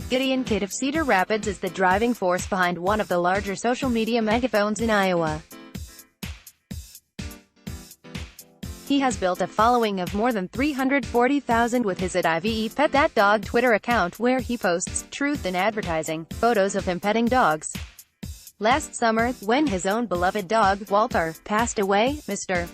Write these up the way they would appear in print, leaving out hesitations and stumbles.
Gideon Kidd of Cedar Rapids is the driving force behind one of the larger social media megaphones in Iowa. He has built a following of more than 340,000 with his @IVEPetThatDog Twitter account, where he posts truth in advertising, photos of him petting dogs. Last summer, when his own beloved dog, Walter, passed away, Mr.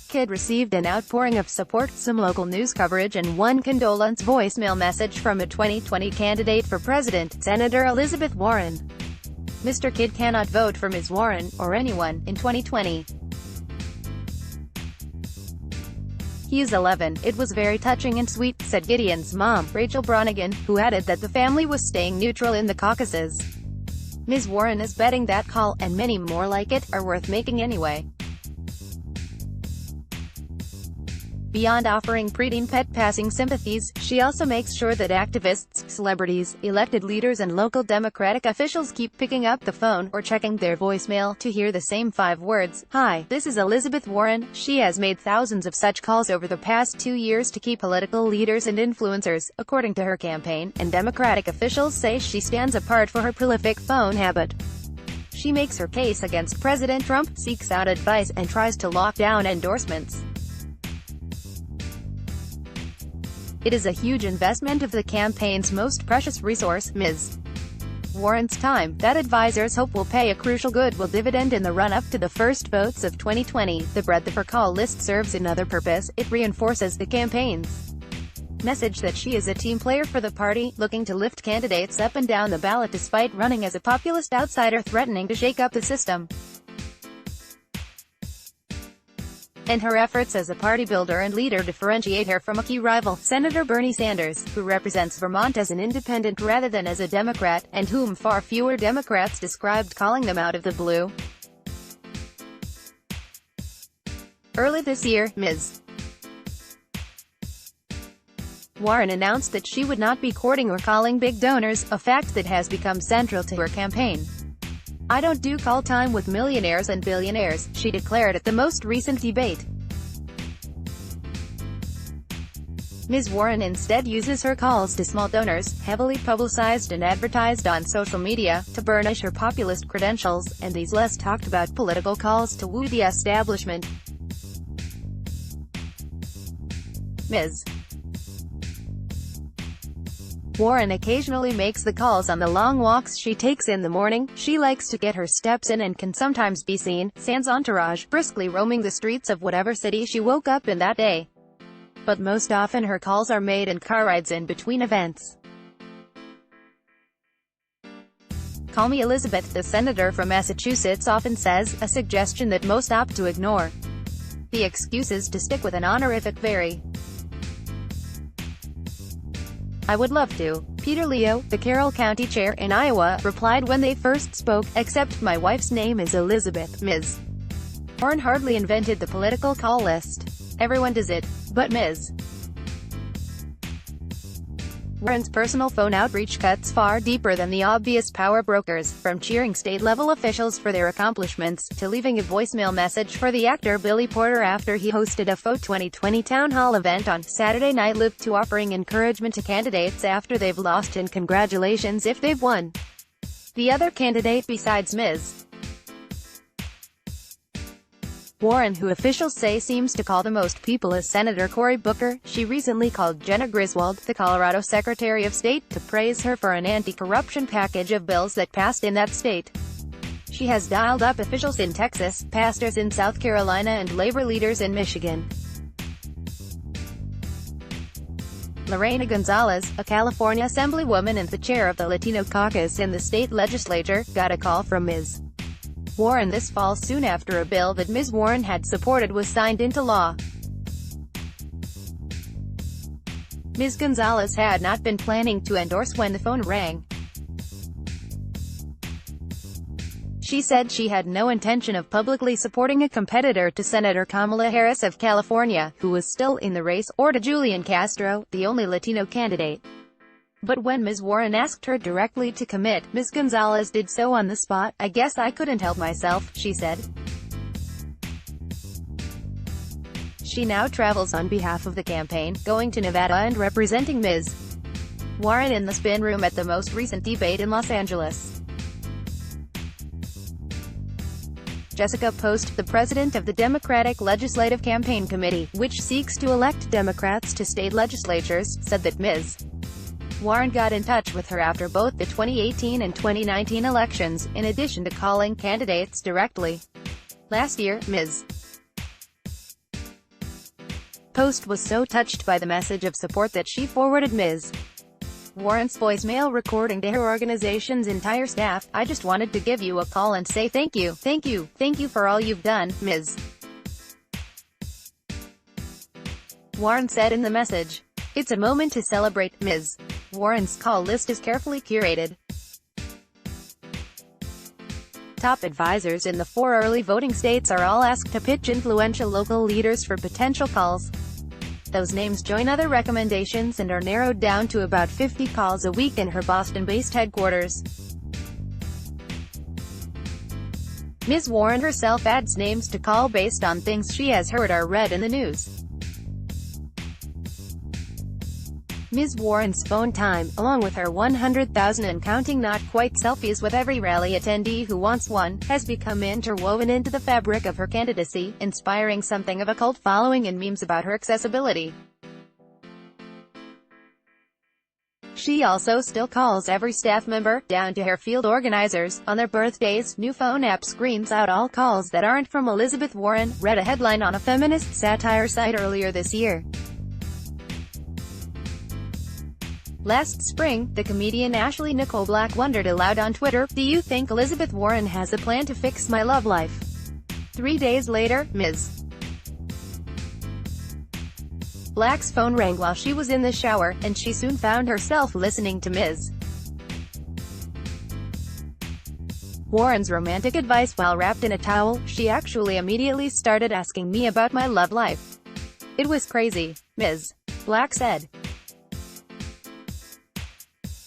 Kidd received an outpouring of support, some local news coverage, and one condolence voicemail message from a 2020 candidate for president, Senator Elizabeth Warren. Mr. Kidd cannot vote for Ms. Warren, or anyone, in 2020. He is 11. It was very touching and sweet, said Gideon's mom, Rachel Bronigan, who added that the family was staying neutral in the caucuses. Ms. Warren is betting that call, and many more like it, are worth making anyway. Beyond offering preteen pet passing sympathies, she also makes sure that activists, celebrities, elected leaders and local Democratic officials keep picking up the phone, or checking their voicemail, to hear the same 5 words, "Hi, this is Elizabeth Warren." She has made thousands of such calls over the past 2 years to key political leaders and influencers, according to her campaign, and Democratic officials say she stands apart for her prolific phone habit. She makes her case against President Trump, seeks out advice, and tries to lock down endorsements. It is a huge investment of the campaign's most precious resource, Ms. Warren's time, that advisors hope will pay a crucial goodwill dividend in the run-up to the first votes of 2020. The breadth of her call list serves another purpose: it reinforces the campaign's message that she is a team player for the party, looking to lift candidates up and down the ballot despite running as a populist outsider threatening to shake up the system. And her efforts as a party builder and leader differentiate her from a key rival, Senator Bernie Sanders, who represents Vermont as an independent rather than as a Democrat, and whom far fewer Democrats described calling them out of the blue. Early this year, Ms. Warren announced that she would not be courting or calling big donors, a fact that has become central to her campaign. "I don't do call time with millionaires and billionaires," she declared at the most recent debate. Ms. Warren instead uses her calls to small donors, heavily publicized and advertised on social media, to burnish her populist credentials, and these less talked about political calls to woo the establishment. Ms. Warren occasionally makes the calls on the long walks she takes in the morning. She likes to get her steps in and can sometimes be seen, sans entourage, briskly roaming the streets of whatever city she woke up in that day. But most often her calls are made in car rides in between events. "Call me Elizabeth," the senator from Massachusetts often says, a suggestion that most opt to ignore. The excuses to stick with an honorific vary. "I would love to." Peter Leo, the Carroll County chair in Iowa, replied when they first spoke, "Except my wife's name is Elizabeth." Ms. Warren hardly invented the political call list. Everyone does it. But Ms. Warren's personal phone outreach cuts far deeper than the obvious power brokers, from cheering state-level officials for their accomplishments, to leaving a voicemail message for the actor Billy Porter after he hosted a faux 2020 town hall event on Saturday Night Live, to offering encouragement to candidates after they've lost and congratulations if they've won. The other candidate besides Ms. Warren, who officials say seems to call the most people, is Senator Cory Booker. She recently called Jena Griswold, the Colorado Secretary of State, to praise her for an anti-corruption package of bills that passed in that state. She has dialed up officials in Texas, pastors in South Carolina, and labor leaders in Michigan. Lorena Gonzalez, a California Assemblywoman and the chair of the Latino caucus in the state legislature, got a call from Ms. Warren this fall soon after a bill that Ms. Warren had supported was signed into law. Ms. Gonzalez had not been planning to endorse when the phone rang. She said she had no intention of publicly supporting a competitor to Senator Kamala Harris of California, who was still in the race, or to Julian Castro, the only Latino candidate. But when Ms. Warren asked her directly to commit, Ms. Gonzalez did so on the spot. "I guess I couldn't help myself," she said. She now travels on behalf of the campaign, going to Nevada and representing Ms. Warren in the spin room at the most recent debate in Los Angeles. Jessica Post, the president of the Democratic Legislative Campaign Committee, which seeks to elect Democrats to state legislatures, said that Ms. Warren got in touch with her after both the 2018 and 2019 elections, in addition to calling candidates directly. Last year, Ms. Post was so touched by the message of support that she forwarded Ms. Warren's voicemail recording to her organization's entire staff. "I just wanted to give you a call and say thank you, thank you, thank you for all you've done," Ms. Warren said in the message. "It's a moment to celebrate." Ms. Warren's call list is carefully curated. Top advisors in the 4 early voting states are all asked to pitch influential local leaders for potential calls. Those names join other recommendations and are narrowed down to about 50 calls a week in her Boston-based headquarters. Ms. Warren herself adds names to call based on things she has heard or read in the news. Ms. Warren's phone time, along with her 100,000 and counting not quite selfies with every rally attendee who wants one, has become interwoven into the fabric of her candidacy, inspiring something of a cult following and memes about her accessibility. She also still calls every staff member, down to her field organizers, on their birthdays. New phone app screens out all calls that aren't from Elizabeth Warren, read a headline on a feminist satire site earlier this year. Last spring, the comedian Ashley Nicole Black wondered aloud on Twitter, "Do you think Elizabeth Warren has a plan to fix my love life?" 3 days later, Ms. Black's phone rang while she was in the shower, and she soon found herself listening to Ms. Warren's romantic advice while wrapped in a towel. "She actually immediately started asking me about my love life. It was crazy," Ms. Black said.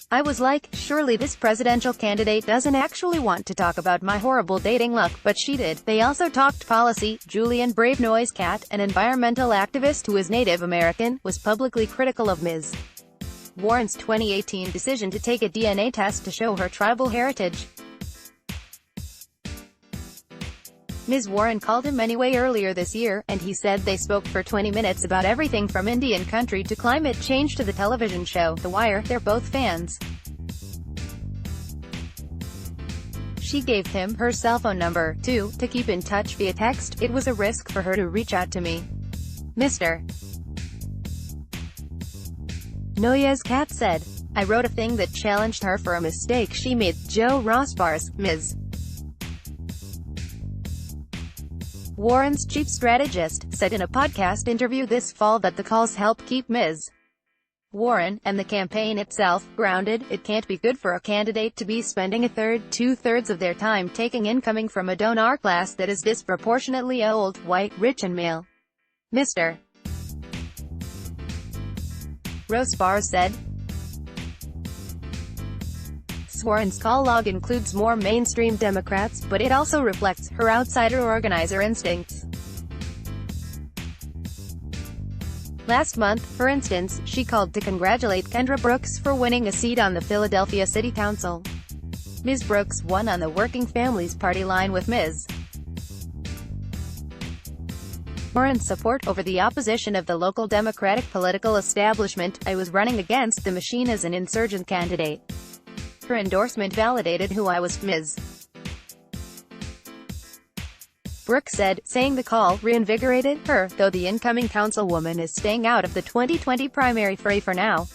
"I was like, surely this presidential candidate doesn't actually want to talk about my horrible dating luck, but she did." They also talked policy. Julian Brave Noise Cat, an environmental activist who is Native American, was publicly critical of Ms. Warren's 2018 decision to take a DNA test to show her tribal heritage. Ms. Warren called him anyway earlier this year, and he said they spoke for 20 minutes about everything from Indian country to climate change to the television show The Wire. They're both fans. She gave him her cell phone number, too, to keep in touch via text. "It was a risk for her to reach out to me," Mr. Noyes Cat said. "I wrote a thing that challenged her for a mistake she made." Joe Rosbars, Ms. Warren's chief strategist, said in a podcast interview this fall that the calls help keep Ms. Warren, and the campaign itself, grounded. "It can't be good for a candidate to be spending a third, 2/3 of their time taking incoming from a donor class that is disproportionately old, white, rich and male," Mr. Rosbars said. Warren's call log includes more mainstream Democrats, but it also reflects her outsider organizer instincts. Last month, for instance, she called to congratulate Kendra Brooks for winning a seat on the Philadelphia City Council. Ms. Brooks won on the Working Families Party line with Ms. Warren's support over the opposition of the local Democratic political establishment. "I was running against the machine as an insurgent candidate. Her endorsement validated who I was," Ms. Brooks said, saying the call reinvigorated her, though the incoming councilwoman is staying out of the 2020 primary fray for now.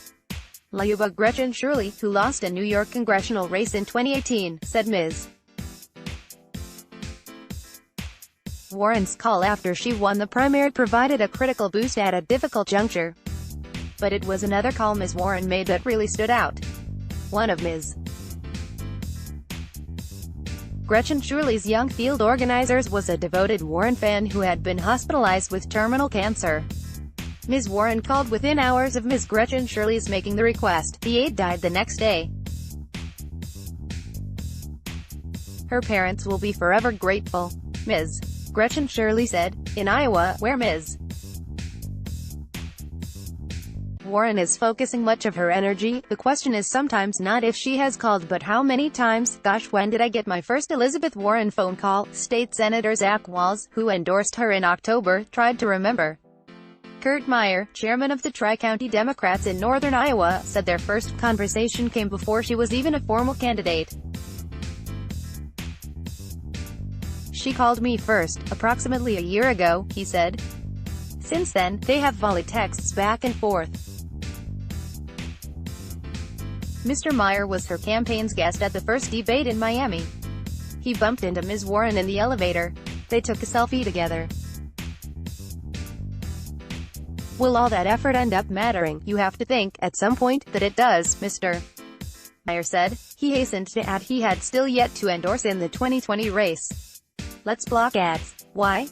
Iowa Gretchen Shirley, who lost a New York congressional race in 2018, said Ms. Warren's call after she won the primary provided a critical boost at a difficult juncture. But it was another call Ms. Warren made that really stood out. One of Ms. Gretchen Shirley's young field organizers was a devoted Warren fan who had been hospitalized with terminal cancer. Ms. Warren called within hours of Ms. Gretchen Shirley's making the request. The aide died the next day. "Her parents will be forever grateful," Ms. Gretchen Shirley said. In Iowa, where Ms. Warren is focusing much of her energy. The question is sometimes not if she has called but how many times. Gosh, when did I get my first Elizabeth Warren phone call? State Senator Zach Wahls, who endorsed her in October, tried to remember. Kurt Meyer, chairman of the Tri-County Democrats in northern Iowa, said their first conversation came before she was even a formal candidate. She called me first, approximately a year ago, he said. Since then, they have volleyed texts back and forth. Mr. Meyer was her campaign's guest at the first debate in Miami. He bumped into Ms. Warren in the elevator. They took a selfie together. Will all that effort end up mattering? You have to think, at some point, that it does, Mr. Meyer said. He hastened to add he had still yet to endorse in the 2020 race. Let's block ads. Why?